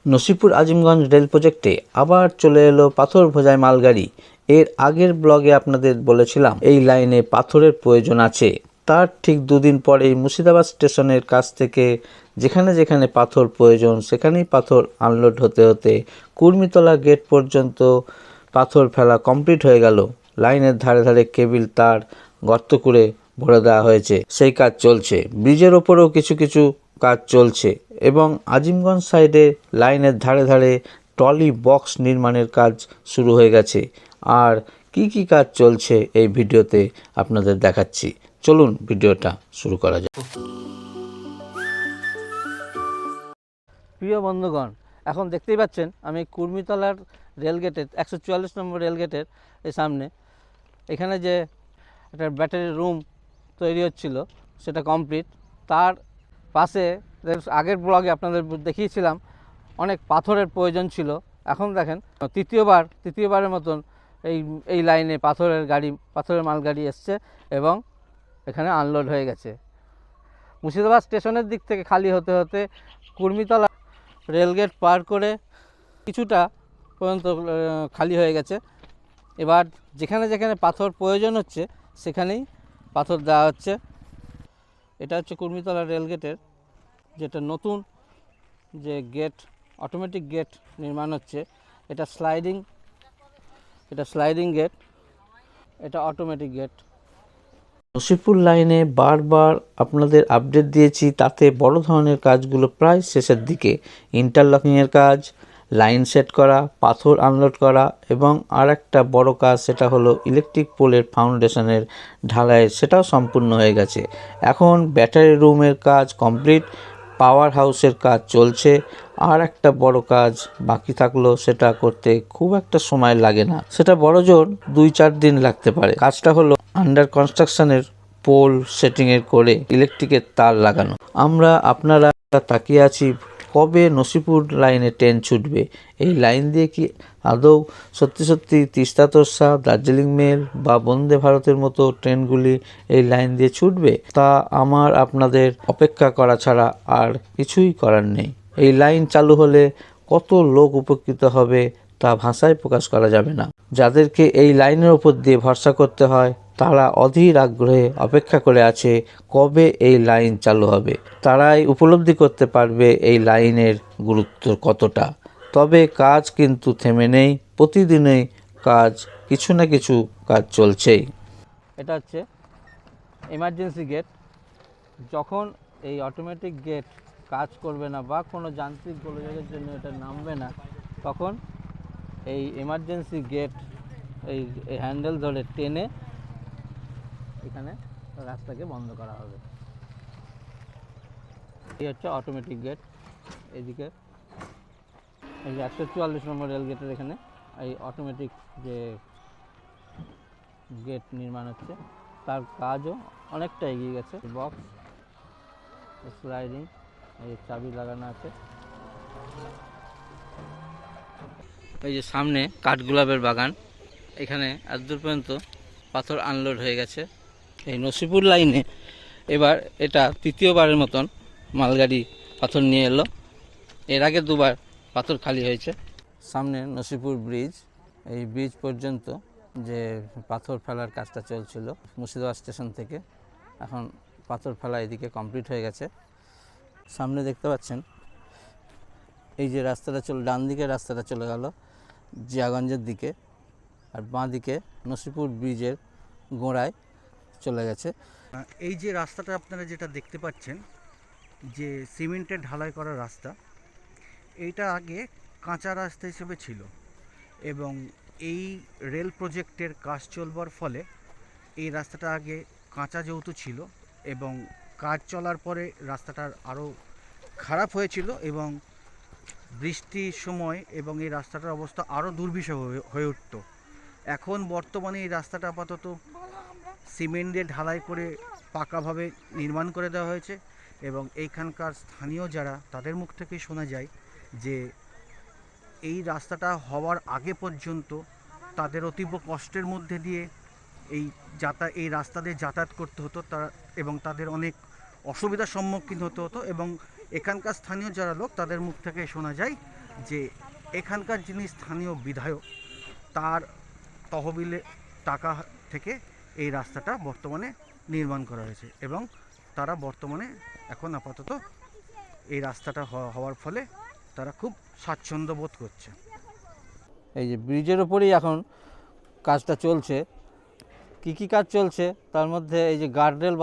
Nasipur Azimganj rail প্রজেক্টে আবার চলে এলো পাথর বোঝাই মালগাড়ি। এর আগের ব্লগে আপনাদের বলেছিলাম এই লাইনে পাথরের প্রয়োজন আছে। তার ঠিক দুদিন পরেই মুর্শিদাবাদ স্টেশনের কাছ থেকে যেখানে যেখানে পাথর প্রয়োজন সেখানেই পাথর আনলোড হতে হতে কুর্মিতলা গেট পর্যন্ত পাথর ফেলা কমপ্লিট হয়ে গেল। লাইনের ধারে ধারে কেবিল তার গর্ত করে ভরে দেওয়া হয়েছে, সেই কাজ চলছে। ব্রিজের ওপরেও কিছু কিছু কাজ চলছে এবং আজিমগঞ্জ সাইডে লাইনের ধারে ধারে ট্রলি বক্স নির্মাণের কাজ শুরু হয়ে গেছে। আর কি কি কাজ চলছে এই ভিডিওতে আপনাদের দেখাচ্ছি। চলুন ভিডিওটা শুরু করা যাক। প্রিয় বন্ধুগণ, এখন দেখতেই পাচ্ছেন আমি কুর্মিতলার রেলগেটের 144 নম্বর রেলগেটের সামনে। এখানে যে একটা ব্যাটারি রুম তৈরি হচ্ছিল সেটা কমপ্লিট। তার পাশে আগের ব্লগে আপনাদের দেখিয়েছিলাম অনেক পাথরের প্রয়োজন ছিল। এখন দেখেন তৃতীয়বারের মতন এই লাইনে পাথরের মালগাড়ি এসছে এবং এখানে আনলোড হয়ে গেছে। মুর্শিদাবাদ স্টেশনের দিক থেকে খালি হতে হতে কুর্মিতলা রেলগেট পার করে কিছুটা পর্যন্ত খালি হয়ে গেছে। এবার যেখানে যেখানে পাথর প্রয়োজন হচ্ছে সেখানেই পাথর দেওয়া হচ্ছে। এটা হচ্ছে কুর্মিতলা রেলগেটের যেটা নতুন যে গেট, অটোমেটিক গেট নির্মাণ হচ্ছে। এটা স্লাইডিং গেট, এটা অটোমেটিক গেট। নসিপুর লাইনে বারবার আপনাদের আপডেট দিয়েছি, তাতে বড় ধরনের কাজগুলো প্রায় শেষের দিকে। ইন্টারলকিংয়ের কাজ, লাইন সেট করা, পাথর আনলোড করা এবং আর একটা বড় কাজ সেটা হলো ইলেকট্রিক পোলের ফাউন্ডেশনের ঢালাই, সেটাও সম্পূর্ণ হয়ে গেছে। এখন ব্যাটারি রুমের কাজ কমপ্লিট, পাওয়ার হাউসের কাজ চলছে। আর একটা বড় কাজ বাকি থাকলো, সেটা করতে খুব একটা সময় লাগে না, সেটা বড়জোর 2-4 দিন লাগতে পারে। কাজটা হলো আন্ডার কনস্ট্রাকশনের পোল সেটিংয়ের করে ইলেকট্রিকের তার লাগানো। আপনারা তাকিয়ে আছি কবে নসিপুর লাইনে ট্রেন ছুটবে। এই লাইন দিয়ে কি আদৌ সত্যি তিস্তা তোরসা, দার্জিলিং মেল বা বন্দে ভারতের মতো ট্রেনগুলি এই লাইন দিয়ে ছুটবে? তা আপনাদের অপেক্ষা করা ছাড়া আর কিছুই করার নেই। এই লাইন চালু হলে কত লোক উপকৃত হবে তা ভাষায় প্রকাশ করা যাবে না। যাদেরকে এই লাইনের উপর দিয়ে ভরসা করতে হয় তারা অধীর আগ্রহে অপেক্ষা করে আছে কবে এই লাইন চালু হবে। তারাই উপলব্ধি করতে পারবে এই লাইনের গুরুত্ব কতটা। তবে কাজ কিন্তু থেমে নেই, প্রতিদিনই কিছু না কিছু কাজ চলছেই। এটা হচ্ছে এমার্জেন্সি গেট। যখন এই অটোমেটিক গেট কাজ করবে না বা কোনো যান্ত্রিক গোলযোগের জন্য এটা নামবে না, তখন এই এমার্জেন্সি গেট এই হ্যান্ডেল ধরে টেনে এখানে রাস্তাকে বন্ধ করা হবে। এই হচ্ছে অটোমেটিক গেট। এদিকে এই যে 144 নম্বর রেল গেটের এখানে এই অটোমেটিক যে গেট নির্মাণ হচ্ছে তার কাজও অনেকটা এগিয়ে গেছে। বক্স স্লাইডিং, এই চাবি লাগানো আছে। এই যে সামনে কাঠগোলাপের বাগান, এখানে এতদূর পর্যন্ত পাথর আনলোড হয়ে গেছে। এই নসিপুর লাইনে এবার এটা তৃতীয়বারের মতন মালগাড়ি পাথর নিয়ে এলো। এর আগে দুবার পাথর খালি হয়েছে। সামনে নসিপুর ব্রিজ, এই ব্রিজ পর্যন্ত যে পাথর ফেলার কাজটা চলছিল মুর্শিদাবাদ স্টেশন থেকে, এখন পাথর ফেলা এদিকে কমপ্লিট হয়ে গেছে। সামনে দেখতে পাচ্ছেন এই যে রাস্তাটা ডান দিকে রাস্তাটা চলে গেল জিয়াগঞ্জের দিকে, আর বাঁ দিকে নসিপুর ব্রিজের গোড়ায় চলে গেছে। এই যে রাস্তাটা আপনারা যেটা দেখতে পাচ্ছেন, যে সিমেন্টের ঢালাই করা রাস্তা, এইটা আগে কাঁচা রাস্তা হিসেবে ছিল এবং এই রেল প্রজেক্টের কাজ চলবার ফলে এই রাস্তাটা আগে কাঁচা যেহেতু ছিল এবং কাজ চলার পরে রাস্তাটার আরও খারাপ হয়েছিল এবং বৃষ্টির সময় এবং এই রাস্তাটার অবস্থা আরও দুর্বিষহ হয়ে উঠত। এখন বর্তমানে এই রাস্তাটা আপাতত সিমেন্ট দিয়ে ঢালাই করে পাকাভাবে নির্মাণ করে দেওয়া হয়েছে এবং এইখানকার স্থানীয় যারা, তাদের মুখ থেকেই শোনা যায় যে এই রাস্তাটা হওয়ার আগে পর্যন্ত তাদের অতীব কষ্টের মধ্যে দিয়ে এই রাস্তা দিয়ে যাতায়াত করতে হতো এবং তাদের অনেক অসুবিধার সম্মুখীন হতে হতো এবং এখানকার স্থানীয় যারা লোক, তাদের মুখ থেকে শোনা যায় যে এখানকার যিনি স্থানীয় বিধায়ক তার তহবিলে টাকা থেকে এই রাস্তাটা বর্তমানে নির্মাণ করা হয়েছে এবং তারা বর্তমানে এখন আপাতত এই রাস্তাটা হওয়ার ফলে তারা খুব স্বাচ্ছন্দ্য বোধ করছে। এই যে ব্রিজের ওপরেই এখন কাজটা চলছে। কি কাজ চলছে তার মধ্যে এই যে গার্ডরেল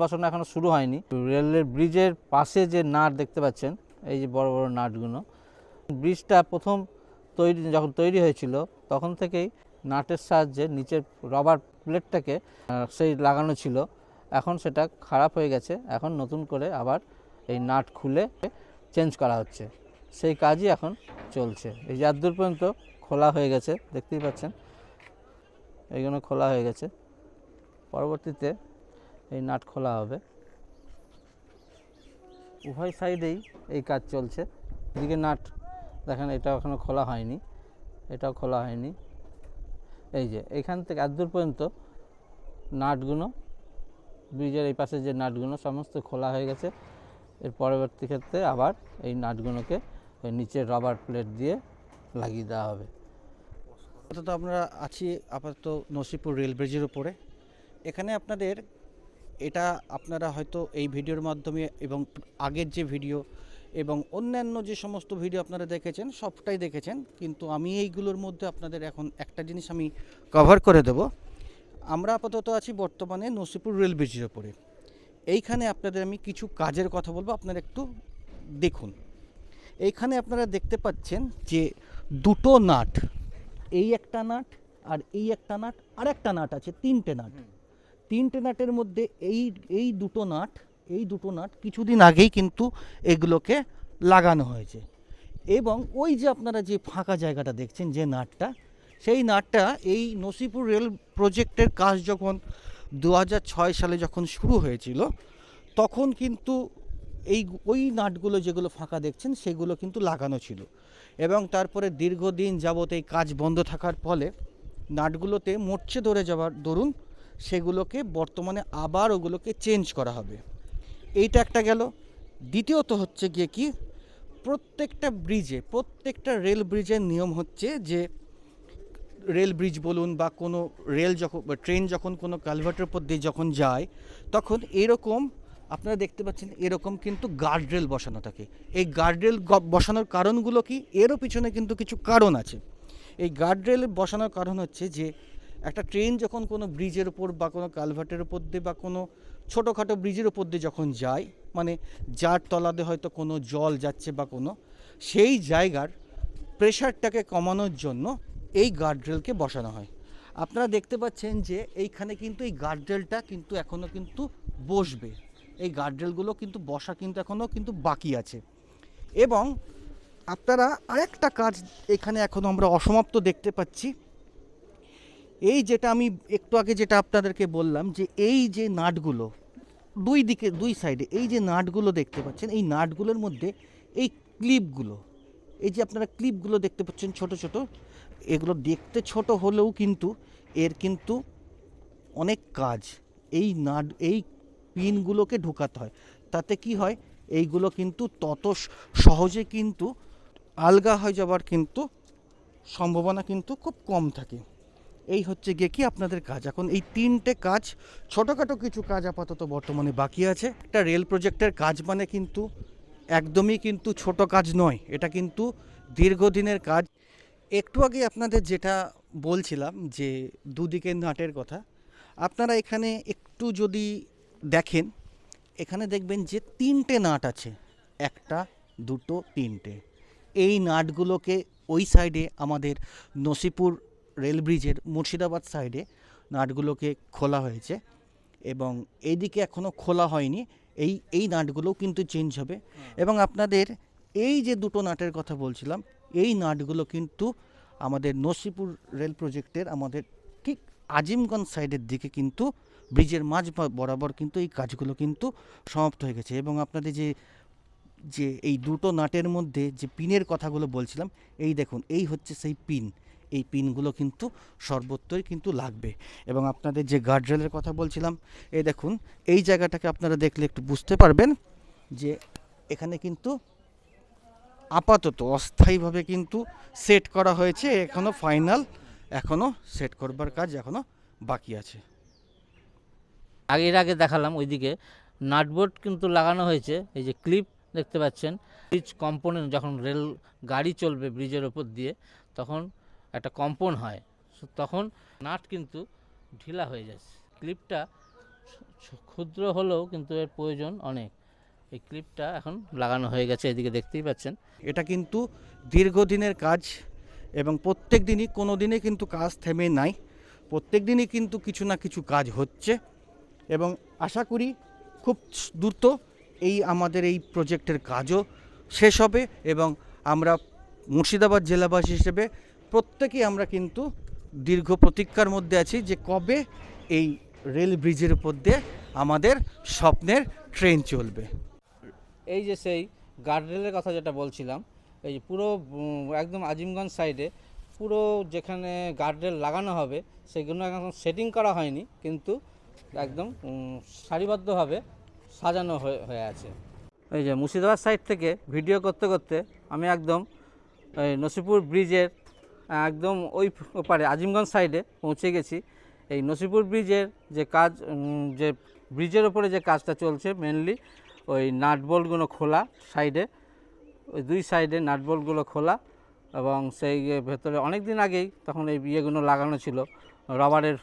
বসানো এখনও শুরু হয়নি। রেলের ব্রিজের পাশে যে নাট দেখতে পাচ্ছেন, এই যে বড় বড় নাটগুলো, ব্রিজটা প্রথম যখন তৈরি হয়েছিল তখন থেকেই নাটের সাহায্যে নিচের রবার প্লেটটাকে সেই লাগানো ছিল। এখন সেটা খারাপ হয়ে গেছে, এখন নতুন করে আবার এই নাট খুলে চেঞ্জ করা হচ্ছে, সেই কাজই এখন চলছে। এই যে দূর পর্যন্ত খোলা হয়ে গেছে, দেখতেই পাচ্ছেন এইগুলো খোলা হয়ে গেছে, পরবর্তীতে এই নাট খোলা হবে। উভয় সাইডেই এই কাজ চলছে। এদিকে নাট দেখেন, এটা এখনও খোলা হয়নি, এটাও খোলা হয়নি। এই যে এইখান থেকে দূর পর্যন্ত নাটগুলো, ব্রিজের এই পাশে যে নাটগুলো সমস্ত খোলা হয়ে গেছে। এর পরবর্তী ক্ষেত্রে আবার এই নাটগুলোকে ওই নিচের রবার প্লেট দিয়ে লাগিয়ে দেওয়া হবে। আপাতত আমরা আছি নসিপুর রেল ব্রিজের উপরে। এখানে আপনারা হয়তো এই ভিডিওর মাধ্যমে এবং আগের যে ভিডিও এবং অন্যান্য যে সমস্ত ভিডিও আপনারা দেখেছেন সবটাই দেখেছেন, কিন্তু আমি এইগুলোর মধ্যে আপনাদের এখন একটা জিনিস আমি কভার করে দেব। আমরা আপাতত আছি বর্তমানে নসিপুর রেল ব্রিজের উপরে। এইখানে আপনাদের আমি কিছু কাজের কথা বলবো, আপনারা একটু দেখুন। এইখানে আপনারা দেখতে পাচ্ছেন যে দুটো নাট, এই একটা নাট আর এই একটা নাট আর একটা নাট আছে, তিনটে নাটের মধ্যে এই দুটো নাট কিছুদিন আগেই কিন্তু এগুলোকে লাগানো হয়েছে। এবং ওই যে আপনারা যে ফাঁকা জায়গাটা দেখছেন যে নাটটা, সেই নাটটা এই নসিপুর রেল প্রজেক্টের কাজ যখন 2006 সালে যখন শুরু হয়েছিল তখন কিন্তু ওই নাটগুলো যেগুলো ফাঁকা দেখছেন সেগুলো কিন্তু লাগানো ছিল। এবং তারপরে দীর্ঘদিন যাবত এই কাজ বন্ধ থাকার ফলে নাটগুলোতে মরচে ধরে যাওয়ার দরুন সেগুলোকে বর্তমানে আবার ওগুলোকে চেঞ্জ করা হবে। এইটা একটা গেল। দ্বিতীয়ত হচ্ছে গিয়ে কি, প্রত্যেকটা রেল ব্রিজের নিয়ম হচ্ছে যে রেল ব্রিজ বলুন বা কোনো ট্রেন যখন কোনো কালভার্টের উপর দিয়ে যখন যায় তখন এরকম আপনারা দেখতে পাচ্ছেন এরকম কিন্তু গার্ডরেল বসানো থাকে। এই গার্ডরেল বসানোর কারণগুলো কি, এরও পিছনে কিন্তু কিছু কারণ আছে। এই গার্ডরেল বসানোর কারণ হচ্ছে যে একটা ট্রেন যখন কোনো ব্রিজের উপর বা কোনো কালভার্টের উপর দিয়ে বা কোনো ছোটোখাটো ব্রিজের উপর দিয়ে যখন যায়, মানে যার তলাতে হয়তো কোনো জল যাচ্ছে বা কোনো, সেই জায়গার প্রেশারটাকে কমানোর জন্য এই গার্ডরেলকে বসানো হয়। আপনারা দেখতে পাচ্ছেন যে এইখানে কিন্তু এই গার্ডরেলটা কিন্তু এখনও কিন্তু বসবে, এই গার্ডরেলগুলো কিন্তু বসা কিন্তু এখনও কিন্তু বাকি আছে। এবং আপনারা আরেকটা কাজ এখানে এখনও আমরা অসমাপ্ত দেখতে পাচ্ছি। এই যেটা আমি একটু আগে যেটা আপনাদেরকে বললাম যে এই যে নাটগুলো দুই সাইডে এই যে নাটগুলো দেখতে পাচ্ছেন, এই নাটগুলোর মধ্যে এই ক্লিপগুলো, এই যে আপনারা ক্লিপগুলো দেখতে পাচ্ছেন ছোট ছোট, এগুলো দেখতে ছোট হলেও কিন্তু এর কিন্তু অনেক কাজ। এই পিনগুলোকে ঢোকাতে হয়, তাতে কি হয় এইগুলো কিন্তু তত সহজে কিন্তু আলগা হয়ে যাওয়ার কিন্তু সম্ভাবনা কিন্তু খুব কম থাকে। এই হচ্ছে গিয়ে কি আপনাদের কাজ। এখন এই তিনটে কাজ, ছোটোখাটো কিছু কাজ আপাতত বর্তমানে বাকি আছে। একটা রেল প্রজেক্টের কাজ মানে কিন্তু একদমই কিন্তু ছোট কাজ নয়, এটা কিন্তু দীর্ঘদিনের কাজ। একটু আগে আপনাদের যেটা বলছিলাম যে দুদিকের নাটের কথা, আপনারা এখানে একটু যদি দেখেন, এখানে দেখবেন যে তিনটে নাট আছে, একটা দুটো তিনটে। এই নাটগুলোকে ওই সাইডে আমাদের নসিপুর রেল ব্রিজের মুর্শিদাবাদ সাইডে নাটগুলোকে খোলা হয়েছে এবং এইদিকে এখনও খোলা হয়নি। এই নাটগুলোও কিন্তু চেঞ্জ হবে। এবং আপনাদের এই যে দুটো নাটের কথা বলছিলাম, এই নাটগুলো কিন্তু আমাদের নসিপুর রেল প্রজেক্টের আমাদের ঠিক আজিমগঞ্জ সাইডের দিকে কিন্তু ব্রিজের মাঝ বরাবর কিন্তু এই কাজগুলো কিন্তু সমাপ্ত হয়ে গেছে। এবং আপনাদের যে এই দুটো নাটের মধ্যে যে পিনের কথাগুলো বলছিলাম, এই দেখুন এই হচ্ছে সেই পিন, এই পিনগুলো কিন্তু সর্বত্রই কিন্তু লাগবে। এবং আপনাদের যে গার্ডরেলের কথা বলছিলাম, এই দেখুন এই জায়গাটাকে আপনারা দেখলে একটু বুঝতে পারবেন যে এখানে কিন্তু আপাতত অস্থায়ীভাবে কিন্তু সেট করা হয়েছে, এখনও ফাইনাল, এখনও সেট করবার কাজ এখনও বাকি আছে। এর আগে দেখালাম ওইদিকে নাটবোর্ড কিন্তু লাগানো হয়েছে, এই যে ক্লিপ দেখতে পাচ্ছেন। ব্রিজ কম্পোনেন্ট যখন রেল গাড়ি চলবে ব্রিজের ওপর দিয়ে, তখন একটা কম্পন হয়, তখন নাট কিন্তু ঢিলা হয়ে যাচ্ছে। ক্লিপটা ক্ষুদ্র হলেও কিন্তু এর প্রয়োজন অনেক। এই ক্লিপটা এখন লাগানো হয়ে গেছে, এদিকে দেখতেই পাচ্ছেন। এটা কিন্তু দীর্ঘদিনের কাজ এবং প্রত্যেক দিনই, কোনো দিনে কিন্তু কাজ থেমে নাই, প্রত্যেক দিনই কিন্তু কিছু না কিছু কাজ হচ্ছে এবং আশা করি খুব দ্রুত এই আমাদের এই প্রজেক্টের কাজও শেষ হবে এবং আমরা মুর্শিদাবাদ জেলাবাসী হিসেবে প্রত্যেকেই আমরা কিন্তু দীর্ঘ প্রতীক্ষার মধ্যে আছি যে কবে এই রেল ব্রিজের উপর দিয়ে আমাদের স্বপ্নের ট্রেন চলবে। এই যে সেই গার্ডরেলের কথা যেটা বলছিলাম, এই পুরো একদম আজিমগঞ্জ সাইডে পুরো যেখানে গার্ডরেল লাগানো হবে সেগুলো এখন সেটিং করা হয়নি, কিন্তু একদম সারিবদ্ধভাবে সাজানো হয়ে আছে। এই যে মুর্শিদাবাদ সাইড থেকে ভিডিও করতে করতে আমি একদম এই নসিপুর ব্রিজের একদম ওই ওপারে আজিমগঞ্জ সাইডে পৌঁছে গেছি। এই নসিপুর ব্রিজের যে কাজ, যে ব্রিজের ওপরে যে কাজটা চলছে মেনলি ওই নাটবোল্টগুলো খোলা, সাইডে ওই দুই সাইডে নাটবোল্টগুলো খোলা এবং সেই ভেতরে অনেক দিন আগেই তখন এই ইয়েগুলো লাগানো ছিল, রবারের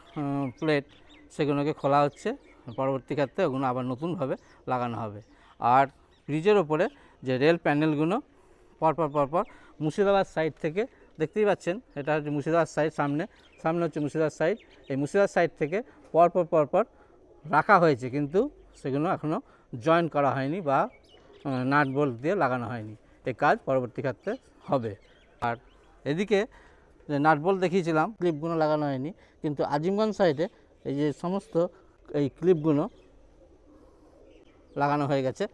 প্লেট, সেগুলোকে খোলা হচ্ছে। পরবর্তী ক্ষেত্রে ওগুলো আবার নতুনভাবে লাগানো হবে। আর ব্রিজের ওপরে যে রেল প্যানেলগুলো পরপর মুর্শিদাবাদ সাইড থেকে দেখতেই পাচ্ছেন, এটা হচ্ছে মুর্শিদাবাদ সাইড, সামনে হচ্ছে মুর্শিদাবাদ সাইড। এই মুর্শিদাবাদ সাইড থেকে পরপর রাখা হয়েছে, কিন্তু সেগুলো এখনও জয়েন করা হয়নি বা নাট বোল্ট দিয়ে লাগানো হয়নি। এই কাজ পরবর্তী ক্ষেত্রে হবে। আর এদিকে যে নাট বোল্ট দেখিয়েছিলাম, ক্লিপগুলো লাগানো হয়নি, কিন্তু আজিমগঞ্জ সাইডে এই যে সমস্ত এই ক্লিপগুলো লাগানো হয়ে গেছে।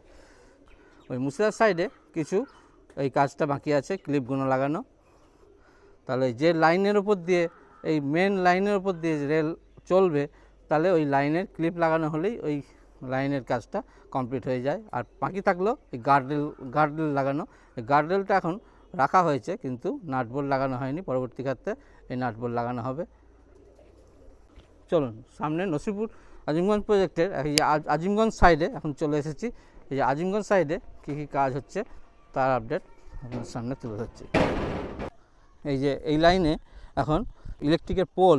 ওই মুর্শিদাবাদ সাইডে কিছু এই কাজটা বাকি আছে, ক্লিপগুলো লাগানো। তাহলে যে লাইনের উপর দিয়ে, এই মেন লাইনের উপর দিয়ে রেল চলবে, তাহলে ওই লাইনের ক্লিপ লাগানো হলেই ওই লাইনের কাজটা কমপ্লিট হয়ে যায়। আর বাকি থাকলো এই গার্ডরেল লাগানো। এই গার্ডরেলটা এখন রাখা হয়েছে, কিন্তু নাটবোল্ট লাগানো হয়নি। পরবর্তী ক্ষেত্রে এই নাটবোল্ট লাগানো হবে। চলুন সামনে নসিপুর আজিমগঞ্জ প্রজেক্টের এই আজিমগঞ্জ সাইডে এখন চলে এসেছি। এই যে আজিমগঞ্জ সাইডে কী কী কাজ হচ্ছে তার আপডেট আপনার সামনে তুলে ধরছি। এই যে এই লাইনে এখন ইলেকট্রিকের পোল,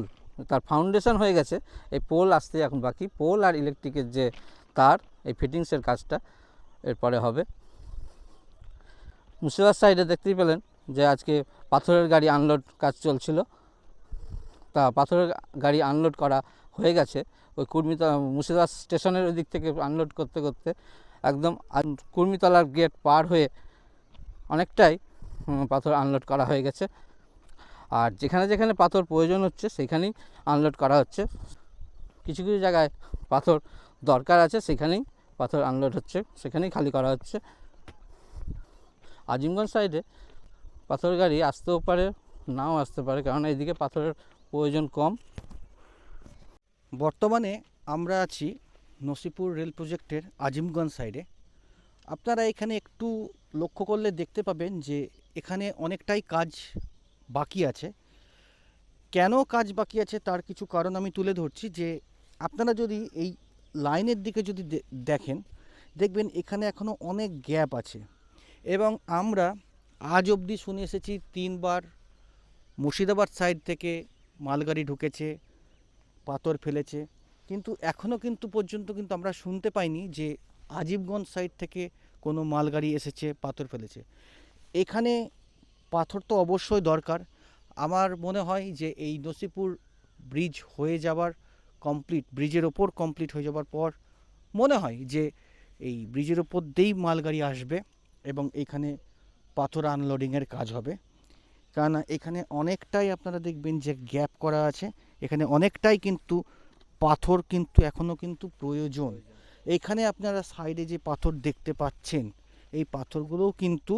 তার ফাউন্ডেশন হয়ে গেছে, এই পোল আসতে এখন বাকি। পোল আর ইলেকট্রিকের যে তার, এই ফিটিংসের কাজটা এরপরে হবে। মুর্শিদাবাদ সাইডে দেখতেই পেলেন যে আজকে পাথরের গাড়ি আনলোড কাজ চলছিল, তা পাথরের গাড়ি আনলোড করা হয়ে গেছে। ওই মুর্শিদাবাদ স্টেশনের ওই দিক থেকে আনলোড করতে করতে একদম কুর্মিতলার গেট পার হয়ে অনেকটাই পাথর আনলোড করা হয়ে গেছে। আর যেখানে যেখানে পাথর প্রয়োজন হচ্ছে সেখানেই আনলোড করা হচ্ছে। কিছু কিছু জায়গায় পাথর দরকার আছে, সেখানেই পাথর আনলোড হচ্ছে, সেখানেই খালি করা হচ্ছে। আজিমগঞ্জ সাইডে পাথর গাড়ি আসতেও পারে, নাও আসতে পারে, কারণ এইদিকে পাথরের প্রয়োজন কম। বর্তমানে আমরা আছি নসিপুর রেল প্রজেক্টের আজিমগঞ্জ সাইডে। আপনারা এখানে একটু লক্ষ্য করলে দেখতে পাবেন যে এখানে অনেকটাই কাজ বাকি আছে। কেন কাজ বাকি আছে তার কিছু কারণ আমি তুলে ধরছি। যে আপনারা যদি এই লাইনের দিকে যদি দেখেন, দেখবেন এখানে এখনও অনেক গ্যাপ আছে এবং আমরা আজ অবধি শুনে এসেছি 3 বার মুর্শিদাবাদ সাইড থেকে মালগাড়ি ঢুকেছে, পাথর ফেলেছে, কিন্তু এখনও কিন্তু পর্যন্ত কিন্তু আমরা শুনতে পাইনি যে আজিমগঞ্জ সাইড থেকে কোনো মালগাড়ি এসেছে পাথর ফেলেছে। এখানে পাথর তো অবশ্যই দরকার। আমার মনে হয় যে এই নসিপুর ব্রিজ হয়ে যাবার ব্রিজের ওপর কমপ্লিট হয়ে যাবার পর মনে হয় যে এই ব্রিজের ওপর দিয়েই মালগাড়ি আসবে এবং এখানে পাথর আনলোডিংয়ের কাজ হবে। কারণ এখানে অনেকটাই আপনারা দেখবেন যে গ্যাপ করা আছে, এখানে অনেকটাই কিন্তু পাথর কিন্তু এখনও কিন্তু প্রয়োজন। এখানে আপনারা সাইডে যে পাথর দেখতে পাচ্ছেন, এই পাথরগুলোও কিন্তু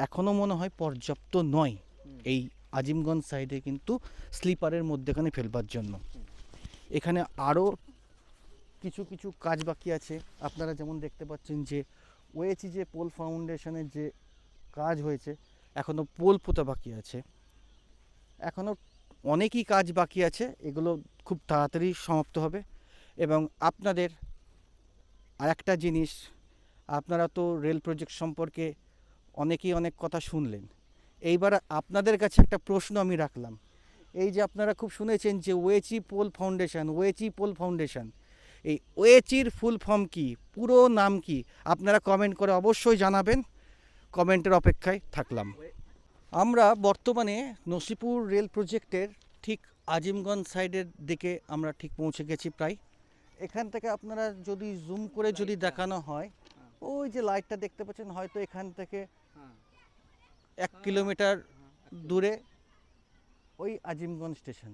এখনও মনে হয় পর্যাপ্ত নয় এই আজিমগঞ্জ সাইডে কিন্তু স্লিপারের মধ্যেখানে ফেলবার জন্য। এখানে আরও কিছু কিছু কাজ বাকি আছে। আপনারা যেমন দেখতে পাচ্ছেন যে ওয়েচি যে পোল ফাউন্ডেশনের যে কাজ হয়েছে, এখনও পোল পোতা বাকি আছে, এখনও অনেকই কাজ বাকি আছে। এগুলো খুব তাড়াতাড়ি সমাপ্ত হবে। এবং আপনাদের আরেকটা জিনিস, আপনারা তো রেল প্রজেক্ট সম্পর্কে অনেকেই অনেক কথা শুনলেন। এইবার আপনাদের কাছে একটা প্রশ্ন আমি রাখলাম। এই যে আপনারা খুব শুনেছেন যে ওয়েচি পোল ফাউন্ডেশন, ওয়েচি পোল ফাউন্ডেশন, এই ওয়েচির ফুল ফর্ম কি, পুরো নাম কি, আপনারা কমেন্ট করে অবশ্যই জানাবেন। কমেন্টের অপেক্ষায় থাকলাম। আমরা বর্তমানে নসিপুর রেল প্রজেক্টের ঠিক আজিমগঞ্জ সাইডের দিকে আমরা ঠিক পৌঁছে গেছি প্রায়। এখান থেকে আপনারা যদি জুম করে যদি দেখানো হয়, ওই যে লাইটটা দেখতে পাচ্ছেন, হয়তো এখান থেকে 1 কিলোমিটার দূরে ওই আজিমগঞ্জ স্টেশন।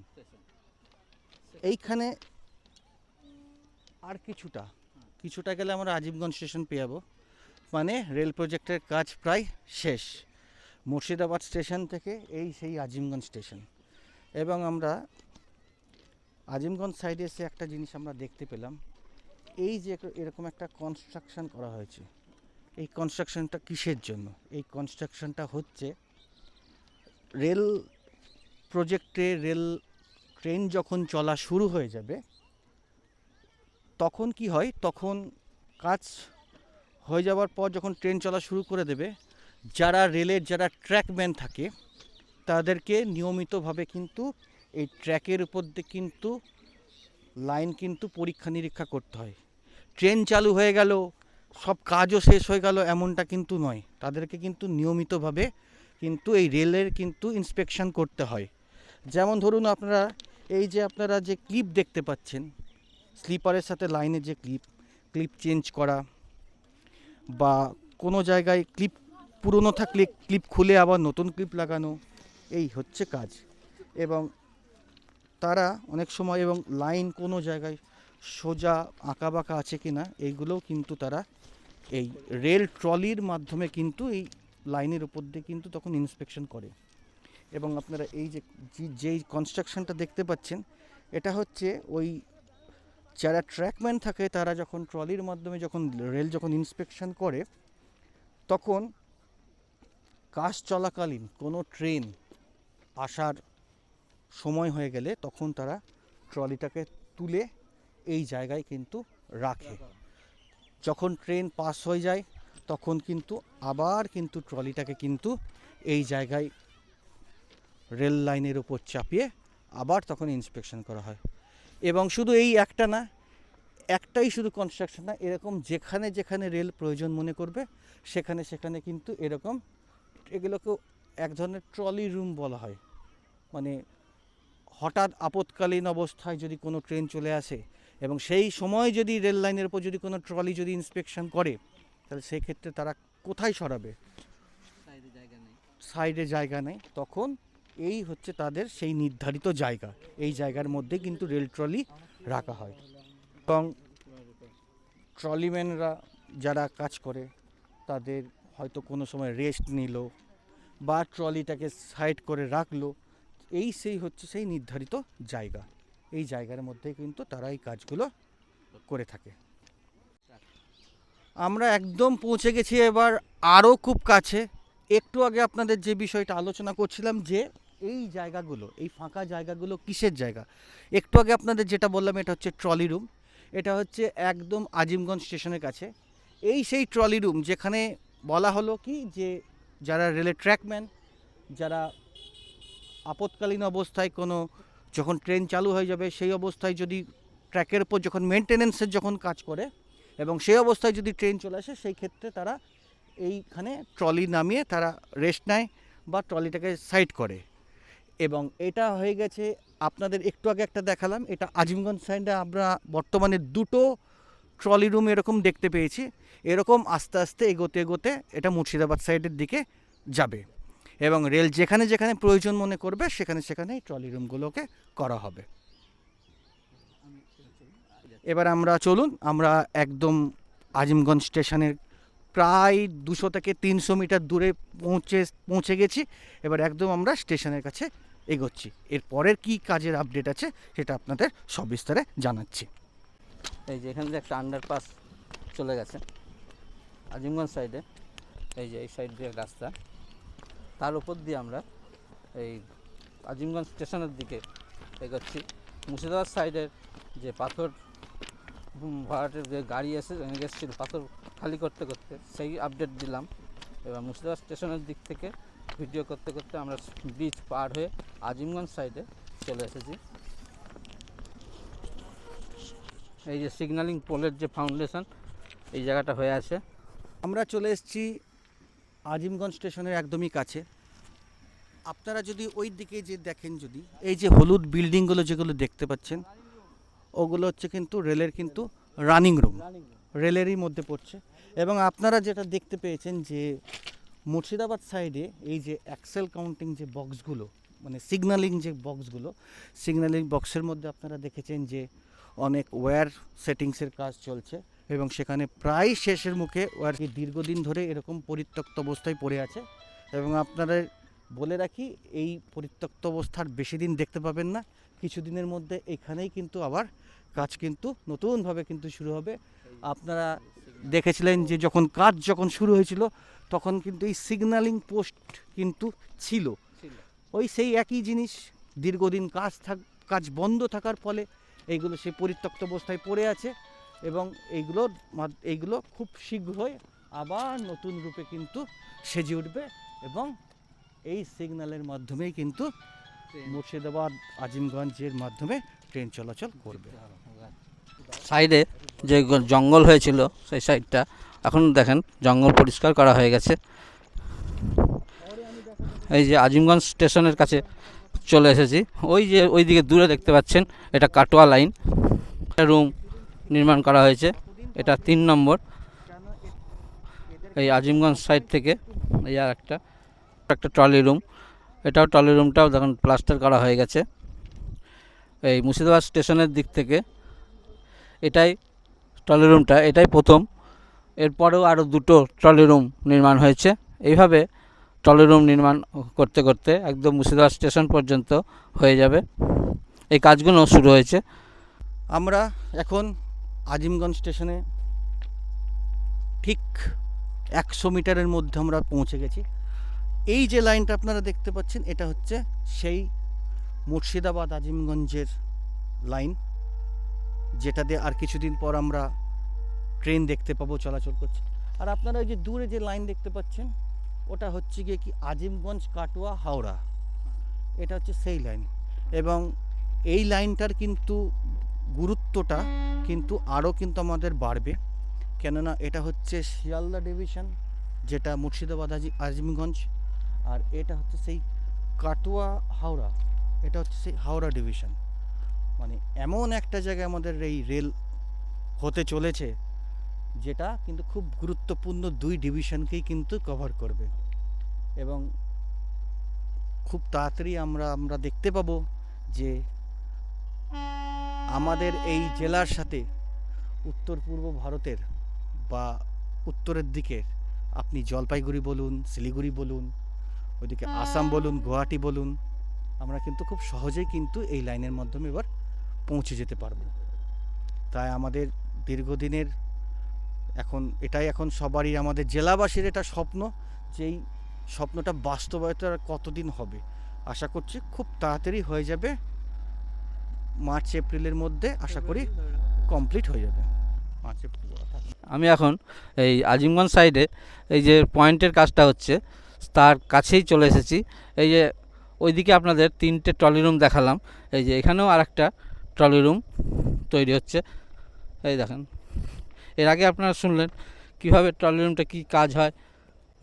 এইখানে আর কিছুটা গেলে আমরা আজিমগঞ্জ স্টেশন পেয়ে যাবো। মানে রেল প্রজেক্টের কাজ প্রায় শেষ। মুর্শিদাবাদ স্টেশন থেকে এই সেই আজিমগঞ্জ স্টেশন। এবং আমরা আজিমগঞ্জ সাইডে এসে একটা জিনিস আমরা দেখতে পেলাম, এই যে এরকম একটা কনস্ট্রাকশন করা হয়েছে। এই কনস্ট্রাকশনটা কিসের জন্য? এই কনস্ট্রাকশনটা হচ্ছে রেল প্রজেক্টে রেল ট্রেন যখন চলা শুরু হয়ে যাবে, তখন কি হয়, তখন কাজ হয়ে যাওয়ার পর যখন ট্রেন চলা শুরু করে দেবে, যারা রেলের যারা ট্র্যাকম্যান থাকে তাদেরকে নিয়মিতভাবে কিন্তু এই ট্র্যাকের উপর দিয়ে কিন্তু লাইন কিন্তু পরীক্ষা নিরীক্ষা করতে হয়। ট্রেন চালু হয়ে গেল, সব কাজও শেষ হয়ে গেল, এমনটা কিন্তু নয়। তাদেরকে কিন্তু নিয়মিতভাবে কিন্তু এই রেলের কিন্তু ইন্সপেকশন করতে হয়। যেমন ধরুন আপনারা এই যে আপনারা যে ক্লিপ দেখতে পাচ্ছেন, স্লিপারের সাথে লাইনের যে ক্লিপ চেঞ্জ করা, বা কোনো জায়গায় ক্লিপ পুরনো থাকলে ক্লিপ খুলে আবার নতুন ক্লিপ লাগানো, এই হচ্ছে কাজ। এবং তারা অনেক সময় এবং লাইন কোনো জায়গায় সোজা আঁকা বাঁকা আছে কি না, এইগুলোও কিন্তু তারা এই রেল ট্রলির মাধ্যমে কিন্তু এই লাইনের উপর দিয়ে কিন্তু তখন ইন্সপেকশন করে। এবং আপনারা এই যে যেই কনস্ট্রাকশনটা দেখতে পাচ্ছেন, এটা হচ্ছে ওই যারা ট্র্যাকম্যান থাকে তারা যখন ট্রলির মাধ্যমে যখন রেল যখন ইন্সপেকশন করে, তখন কাজ চলাকালীন কোনো ট্রেন আসার সময় হয়ে গেলে তখন তারা ট্রলিটাকে তুলে এই জায়গায় কিন্তু রাখে। যখন ট্রেন পাস হয়ে যায় তখন কিন্তু আবার কিন্তু ট্রলিটাকে কিন্তু এই জায়গায় রেল লাইনের উপর চাপিয়ে আবার তখন ইন্সপেকশন করা হয়। এবং শুধু এই একটা না, একটাই শুধু কনস্ট্রাকশন না, এরকম যেখানে যেখানে রেল প্রয়োজন মনে করবে সেখানে সেখানে কিন্তু এরকম এগুলোকেও এক ধরনের ট্রলি রুম বলা হয়। মানে হঠাৎ আপৎকালীন অবস্থায় যদি কোনো ট্রেন চলে আসে এবং সেই সময় যদি রেল লাইনের উপর যদি কোনো ট্রলি যদি ইন্সপেকশন করে, তাহলে সেই ক্ষেত্রে তারা কোথায় সরাবে? সাইডে জায়গা নেই, তখন এই হচ্ছে তাদের সেই নির্ধারিত জায়গা। এই জায়গার মধ্যে কিন্তু রেল ট্রলি রাখা হয়। এবং ট্রলিম্যানরা যারা কাজ করে তাদের হয়তো কোনো সময় রেস্ট নিল বা ট্রলিটাকে সাইড করে রাখলো, এই সেই হচ্ছে সেই নির্ধারিত জায়গা। এই জায়গার মধ্যে কিন্তু তারা এই কাজগুলো করে থাকে। আমরা একদম পৌঁছে গেছি এবার আরও খুব কাছে। একটু আগে আপনাদের যে বিষয়টা আলোচনা করছিলাম যে এই জায়গাগুলো, এই ফাঁকা জায়গাগুলো কিসের জায়গা, একটু আগে আপনাদের যেটা বললাম, এটা হচ্ছে ট্রলি রুম। এটা হচ্ছে একদম আজিমগঞ্জ স্টেশনের কাছে। এই সেই ট্রলি রুম যেখানে বলা হলো কি যে যারা রেলের ট্র্যাকম্যান, যারা আপৎকালীন অবস্থায় কোনো যখন ট্রেন চালু হয়ে যাবে সেই অবস্থায় যদি ট্র্যাকের উপর যখন মেনটেনেন্সের যখন কাজ করে এবং সেই অবস্থায় যদি ট্রেন চলে আসে, সেই ক্ষেত্রে তারা এইখানে ট্রলি নামিয়ে তারা রেস্ট নেয় বা ট্রলিটাকে সাইড করে। এবং এটা হয়ে গেছে আপনাদের একটু আগে একটা দেখালাম, এটা আজিমগঞ্জ সাইডে আমরা বর্তমানে দুটো ট্রলি রুম এরকম দেখতে পেয়েছি। এরকম আস্তে আস্তে এগোতে এগোতে এটা মুর্শিদাবাদ সাইডের দিকে যাবে এবং রেল যেখানে যেখানে প্রয়োজন মনে করবে সেখানে সেখানে ট্রলি রুমগুলোকে করা হবে। এবার আমরা চলুন, আমরা একদম আজিমগঞ্জ স্টেশনের প্রায় 200 থেকে 300 মিটার দূরে পৌঁছে গেছি। এবার একদম আমরা স্টেশনের কাছে এগোচ্ছি। এর পরের কী কাজের আপডেট আছে সেটা আপনাদের সবিস্তারে জানাচ্ছি। এই যে এখানে যে একটা আন্ডারপাস চলে গেছে আজিমগঞ্জ সাইডে, এই যে এই সাইড দিয়ে রাস্তা, তার উপর দিয়ে আমরা এই আজিমগঞ্জ স্টেশনের দিকে এগোচ্ছি। মুর্শিদাবাদ সাইডের যে পাথর ভাড়াটের যে গাড়ি এসেছিল পাথর খালি করতে করতে, সেই আপডেট দিলাম। এবার মুর্শিদাবাদ স্টেশনের দিক থেকে ভিডিও করতে করতে আমরা ব্রিজ পার হয়ে আজিমগঞ্জ সাইডে চলে এসেছি। এই যে সিগন্যালিং পোলের যে ফাউন্ডেশন, এই জায়গাটা হয়ে আছে। আমরা চলে এসেছি আজিমগঞ্জ স্টেশনের একদমই কাছে। আপনারা যদি ওই দিকে যে দেখেন, যদি এই যে হলুদ বিল্ডিংগুলো যেগুলো দেখতে পাচ্ছেন, ওগুলো হচ্ছে কিন্তু রেলের কিন্তু রানিং রুম, রেলেরই মধ্যে পড়ছে। এবং আপনারা যেটা দেখতে পেয়েছেন যে মুর্শিদাবাদ সাইডে এই যে অ্যাক্সেল কাউন্টিং যে বক্সগুলো, মানে সিগন্যালিং যে বক্সগুলো, সিগন্যালিং বক্সের মধ্যে আপনারা দেখেছেন যে অনেক ওয়্যার সেটিংসের কাজ চলছে এবং সেখানে প্রায় শেষের মুখে ওয়্যারটি দীর্ঘদিন ধরে এরকম পরিত্যক্ত অবস্থায় পড়ে আছে। এবং আপনারা বলে রাখি, এই পরিত্যক্ত অবস্থার বেশি দিন দেখতে পাবেন না, কিছুদিনের মধ্যে এখানেই কিন্তু আবার কাজ কিন্তু নতুনভাবে কিন্তু শুরু হবে। আপনারা দেখেছিলেন যে যখন শুরু হয়েছিল তখন কিন্তু এই সিগন্যালিং পোস্ট কিন্তু ছিল, ওই সেই একই জিনিস। দীর্ঘদিন কাজ বন্ধ থাকার ফলে এইগুলো সেই পরিত্যক্ত অবস্থায় পড়ে আছে এবং এইগুলো খুব শীঘ্রই আবার নতুন রূপে কিন্তু সেজে উঠবে এবং এই সিগন্যালের মাধ্যমেই কিন্তু মুর্শিদাবাদ আজিমগঞ্জের মাধ্যমে ট্রেন চলাচল করবে। সাইডে যে জঙ্গল হয়েছিল সেই সাইডটা এখন দেখেন জঙ্গল পরিষ্কার করা হয়ে গেছে। এই যে আজিমগঞ্জ স্টেশনের কাছে চলে এসেছি। ওই যে ওইদিকে দূরে দেখতে পাচ্ছেন, এটা কাটোয়া লাইন রুম নির্মাণ করা হয়েছে। এটা 3 নম্বর। এই আজিমগঞ্জ সাইড থেকে এই আর একটা ট্রলি রুম, এটাও ট্রলি রুমটাও দেখুন প্লাস্টার করা হয়ে গেছে। এই মুর্শিদাবাদ স্টেশনের দিক থেকে এটাই ট্রলি রুমটা, এটাই প্রথম। এরপরেও আরও 2টো ট্রলি রুম নির্মাণ হয়েছে। এইভাবে ট্রলি রুম নির্মাণ করতে করতে একদম মুর্শিদাবাদ স্টেশন পর্যন্ত হয়ে যাবে। এই কাজগুলো শুরু হয়েছে। আমরা এখন আজিমগঞ্জ স্টেশনে ঠিক 100 মিটারের মধ্যে আমরা পৌঁছে গেছি। এই যে লাইনটা আপনারা দেখতে পাচ্ছেন, এটা হচ্ছে সেই মুর্শিদাবাদ আজিমগঞ্জের লাইন, যেটা দিয়ে আর কিছুদিন পর আমরা ট্রেন দেখতে পাবো চলাচল করছে। আর আপনারা ওই যে দূরে যে লাইন দেখতে পাচ্ছেন, ওটা হচ্ছে গিয়ে কি আজিমগঞ্জ কাটোয়া হাওড়া, এটা হচ্ছে সেই লাইন। এবং এই লাইনটার কিন্তু গুরুত্বটা কিন্তু আরও কিন্তু আমাদের বাড়বে, কেননা এটা হচ্ছে শিয়ালদা ডিভিশন, যেটা মুর্শিদাবাদ আজিমগঞ্জ, আর এটা হচ্ছে সেই কাটোয়া হাওড়া, এটা হচ্ছে সেই হাওড়া ডিভিশন। মানে এমন একটা জায়গায় আমাদের এই রেল হতে চলেছে যেটা কিন্তু খুব গুরুত্বপূর্ণ 2 ডিভিশনকেই কিন্তু কভার করবে। এবং খুব তাড়াতাড়ি আমরা দেখতে পাবো যে আমাদের এই জেলার সাথে উত্তর পূর্ব ভারতের বা উত্তরের দিকে আপনি জলপাইগুড়ি বলুন, শিলিগুড়ি বলুন, ওইদিকে আসাম বলুন, গুয়াহাটি বলুন, আমরা কিন্তু খুব সহজেই কিন্তু এই লাইনের মাধ্যমে এবার পৌঁছে যেতে পারবো। তাই আমাদের দীর্ঘদিনের এটাই এখন সবারই, আমাদের জেলাবাসীর এটা স্বপ্ন, যে এই স্বপ্নটা বাস্তবায়িত আর কতদিন হবে। আশা করছি খুব তাড়াতাড়ি হয়ে যাবে, মার্চ এপ্রিলের মধ্যে আশা করি কমপ্লিট হয়ে যাবে। March April. আমি এখন এই আজিমগঞ্জ সাইডে এই যে পয়েন্টের কাজটা হচ্ছে তার কাছেই চলে এসেছি। এই যে ওইদিকে আপনাদের 3টে ট্রলি রুম দেখালাম, এই যে এখানেও আরেকটা ট্রলি রুম তৈরি হচ্ছে। এই দেখেন, এর আগে আপনারা শুনলেন কিভাবে ট্রলি রুমটা কী কাজ হয়।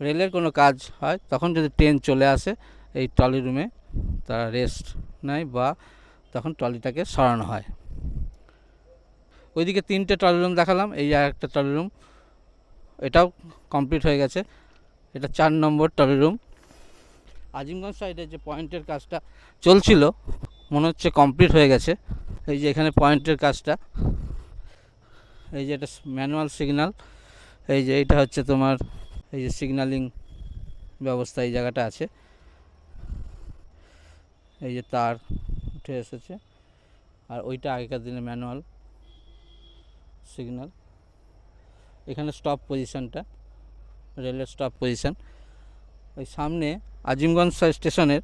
রেলের কোনো কাজ হয় তখন যদি ট্রেন চলে আসে, এই ট্রলি রুমে তারা রেস্ট নেয় বা তখন ট্রলিটাকে সরানো হয়। ওইদিকে 3টে ট্রলি রুম দেখালাম, এই আর একটা ট্রলি রুম, এটাও কমপ্লিট হয়ে গেছে। এটা 4 নম্বর ট্রলি রুম। আজিমগঞ্জ সাইডে যে পয়েন্টের কাজটা চলছিল মনে হচ্ছে কমপ্লিট হয়ে গেছে। এই যে এখানে পয়েন্টের কাজটা, এই যে এটা ম্যানুয়াল সিগন্যাল, এই যে এটা হচ্ছে তোমার এই যে সিগন্যালিং ব্যবস্থা এই জায়গাটা আছে। এই যে তার উঠে এসেছে, আর ওইটা আগেকার দিনে ম্যানুয়াল সিগন্যাল। এখানে স্টপ পজিশনটা, রেলের স্টপ পজিশন। ওই সামনে আজিমগঞ্জ স্টেশনের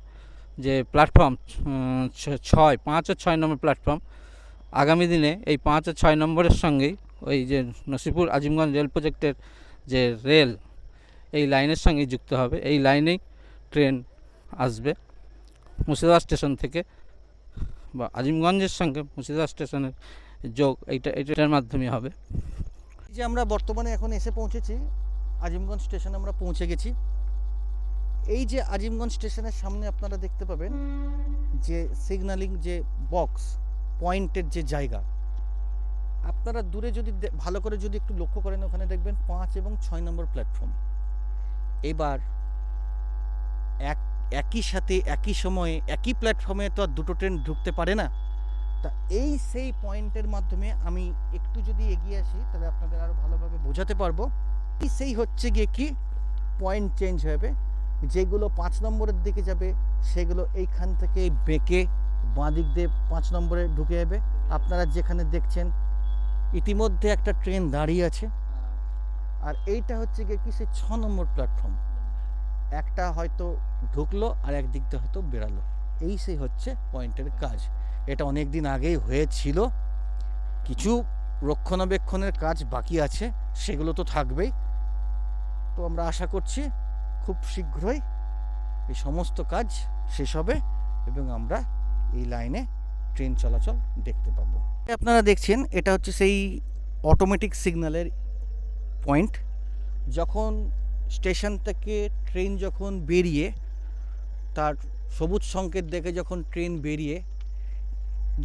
যে প্ল্যাটফর্ম 5 ও 6 নম্বর প্ল্যাটফর্ম, আগামী দিনে এই 5 ও 6 নম্বরের সঙ্গেই ওই যে নসিপুর আজিমগঞ্জ রেল প্রজেক্টের যে রেল, এই লাইনের সঙ্গে যুক্ত হবে। এই লাইনেই ট্রেন আসবে মুর্শিদাবাদ স্টেশন থেকে, বা আজিমগঞ্জের সঙ্গে মুর্শিদাবাদ স্টেশনের যোগ এইটার মাধ্যমে হবে। এই যে আমরা বর্তমানে এখন এসে পৌঁছেছি আজিমগঞ্জ স্টেশনে, আমরা পৌঁছে গেছি। এই যে আজিমগঞ্জ স্টেশনের সামনে আপনারা দেখতে পাবেন যে সিগন্যালিং যে বক্স, পয়েন্টের যে জায়গা, আপনারা দূরে যদি ভালো করে যদি একটু লক্ষ্য করেন, ওখানে দেখবেন 5 এবং 6 নম্বর প্ল্যাটফর্ম। এবার একই সাথে একই সময়ে একই প্ল্যাটফর্মে তো আর দুটো ট্রেন ঢুকতে পারে না। তা এই সেই পয়েন্টের মাধ্যমে আমি একটু যদি এগিয়ে আসি তাহলে আপনাদের আরও ভালোভাবে বোঝাতে পারবো। সেই হচ্ছে গিয়ে কি পয়েন্ট চেঞ্জ হবে, যেগুলো 5 নম্বরের দিকে যাবে সেগুলো এইখান থেকে বেঁকে বাঁ দিক দিয়ে 5 নম্বরে ঢুকে যাবে। আপনারা যেখানে দেখছেন ইতিমধ্যে একটা ট্রেন দাঁড়িয়ে আছে, আর এইটা হচ্ছে গিয়ে কি সেই 6 নম্বর প্ল্যাটফর্ম। একটা হয়তো ঢুকলো আর একদিক দিয়ে হয়তো বেরালো, এই সেই হচ্ছে পয়েন্টের কাজ। এটা অনেক দিন আগেই হয়েছিল, কিছু রক্ষণাবেক্ষণের কাজ বাকি আছে, সেগুলো তো থাকবেই। তো আমরা আশা করছি খুব শীঘ্রই এই সমস্ত কাজ শেষ হবে এবং আমরা এই লাইনে ট্রেন চলাচল দেখতে পাবো। আপনারা দেখছেন এটা হচ্ছে সেই অটোমেটিক সিগন্যালের পয়েন্ট। যখন স্টেশন থেকে ট্রেন যখন বেরিয়ে, তার সবুজ সংকেত দেখে যখন ট্রেন বেরিয়ে,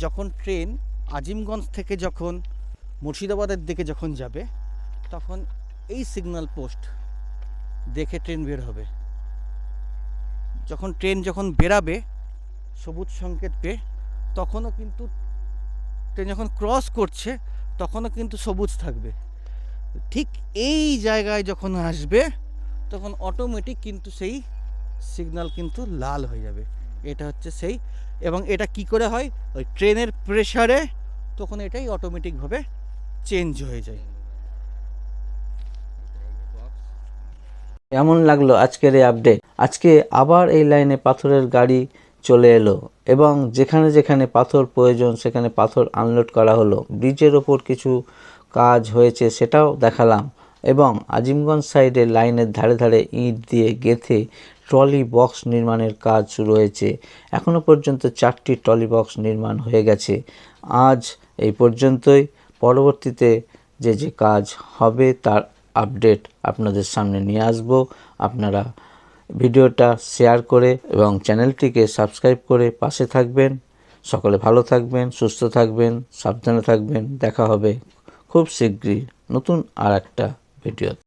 যখন ট্রেন আজিমগঞ্জ থেকে যখন মুর্শিদাবাদের দিকে যখন যাবে, তখন এই সিগন্যাল পোস্ট দেখে ট্রেন বের হবে। যখন ট্রেন যখন বেরাবে সবুজ সংকেত পেয়ে, তখনও কিন্তু ট্রেন যখন ক্রস করছে তখনও কিন্তু সবুজ থাকবে। ঠিক এই জায়গায় যখন আসবে তখন অটোমেটিক কিন্তু সেই সিগন্যাল কিন্তু লাল হয়ে যাবে। এটা হচ্ছে সেই, এবং এটা কি করে হয়, ওই ট্রেনের প্রেসারে তখন এটাই অটোমেটিকভাবে চেঞ্জ হয়ে যায়। কেমন লাগলো আজকের এই আপডেট? আজকে আবার এই লাইনে পাথরের গাড়ি চলে এলো এবং যেখানে যেখানে পাথর প্রয়োজন সেখানে পাথর আনলোড করা হলো। ব্রিজের ওপর কিছু কাজ হয়েছে সেটাও দেখালাম, এবং আজিমগঞ্জ সাইডে লাইনের ধারে ধারে ইট দিয়ে গেঁথে ট্রলি বক্স নির্মাণের কাজ শুরু হয়েছে। এখনও পর্যন্ত 4টি ট্রলি বক্স নির্মাণ হয়ে গেছে। আজ এই পর্যন্তই। পরবর্তীতে যে যে কাজ হবে তার আপডেট আপনাদের সামনে নিয়ে আসব। আপনারা ভিডিওটা শেয়ার করে এবং চ্যানেলটিকে সাবস্ক্রাইব করে পাশে থাকবেন। সকলে ভালো থাকবেন, সুস্থ থাকবেন, সাবধানে থাকবেন। দেখা হবে খুব শীঘ্রই নতুন আর একটা ভিডিওতে।